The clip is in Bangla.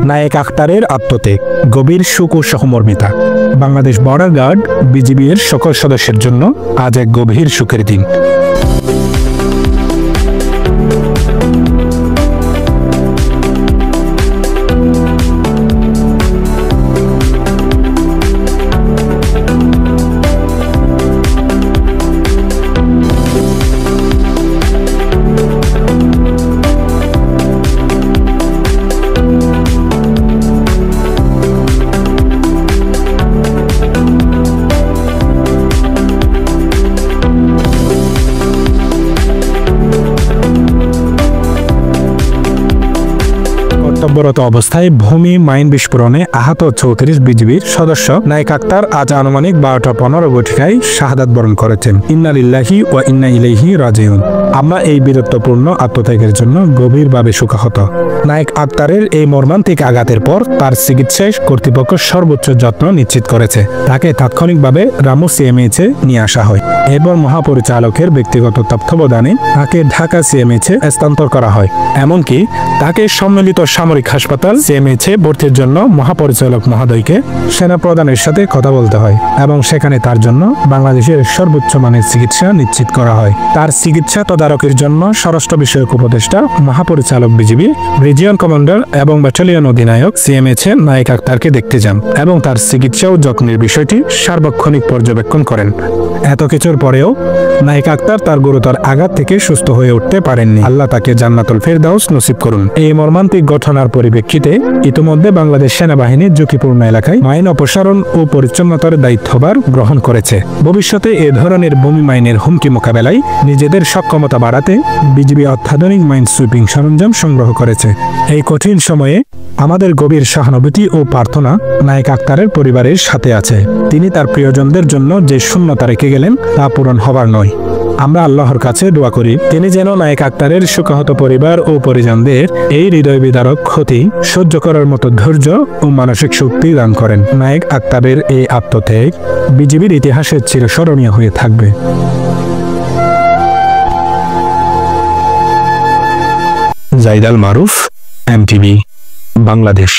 নায়েক আখতারের আত্মত্যাগ, গভীর শোক ও সহমর্মিতা। বাংলাদেশ বর্ডার গার্ড বিজিবি এর সকল সদস্যের জন্য আজ এক গভীর শোকের দিন। কর্তব্যরত অবস্থায় ভূমি মাইন বিস্ফোরণে আহত 34 বিজিবির সদস্য নায়েক আখতার আজ আনুমানিক 12:15 ঘটিকায় শাহাদাত বরণ করেছেন। ইন্না লিল্লাহি ওয়া ইন্না ইলাইহি রাজিউন। আমরা এই বীরত্বপূর্ণ আত্মত্যাগের জন্য গভীরভাবে শোকাহত। নায়েক আখতারের এই মর্মান্তিক আঘাতের পর তার চিকিৎসায় কর্তৃপক্ষ সর্বোচ্চ যত্ন নিশ্চিত করেছে। তাকে তাৎক্ষণিকভাবে রামু সিএমএইচে নিয়ে আসা হয়। এরপর মহাপরিচালকের ব্যক্তিগত তত্ত্বাবধানে তাকে ঢাকা সিএমএইচে স্থানান্তর করা হয়। এমনকি তাকে সম্মিলিত সামরিক হাসপাতাল সিএমএইচে ভর্তির জন্য মহাপরিচালক মহোদয়কে সেনাপ্রধানের সাথে কথা বলতে হয় এবং সেখানে তার জন্য বাংলাদেশের সর্বোচ্চ মানের চিকিৎসা নিশ্চিত করা হয়। তার চিকিৎসা তদারকির জন্য স্বরাষ্ট্র বিষয়ক উপদেষ্টা, মহাপরিচালক বিজিবি, রিজিয়ন কমান্ডার এবং ব্যাটালিয়ন অধিনায়ক সিএমএইচে নায়েক আখতারকে দেখতে যান এবং তার চিকিৎসা ও যত্নের বিষয়টি সার্বক্ষণিক পর্যবেক্ষণ করেন। এত কিছুর পরেও নায়েক আখতার তার গুরুতর আঘাত থেকে সুস্থ হয়ে উঠতে পারেননি। আল্লাহ তাকে জান্নাতুল ফেরদাউস নসিব করুন। এই মর্মান্তিক ঘটনার পরিপ্রেক্ষিতে ইতিমধ্যে বাংলাদেশ সেনাবাহিনী ঝুঁকিপূর্ণ এলাকায় মাইন অপসারণ ও পরিচ্ছন্নতার দায়িত্বভার গ্রহণ করেছে। ভবিষ্যতে এ ধরনের ভূমি মাইনের হুমকি মোকাবেলায় নিজেদের সক্ষমতা বাড়াতে বিজিবি অত্যাধুনিক মাইন সুইপিং সরঞ্জাম সংগ্রহ করেছে। এই কঠিন সময়ে আমাদের গভীর সহানুভূতি ও প্রার্থনা নায়েক আখতারের পরিবারের সাথে আছে। তিনি তার প্রিয়জনদের জন্য যে শূন্যতা রেখে গেলেন তা পূরণ হবার নয়। আমরা আল্লাহর কাছে দোয়া করি তিনি যেন নায়েক আখতারের শোকাহত পরিবার ও পরিজনদের এই হৃদয় বিদারক ক্ষতি সহ্য করার মতো ধৈর্য ও মানসিক শক্তি দান করেন। নায়েক আখতারের এই আত্মত্যাগ বিজিবির ইতিহাসে চিরস্মরণীয় হয়ে থাকবে। জাইদ আল মারুফ, এমটিভি, বাংলাদেশ।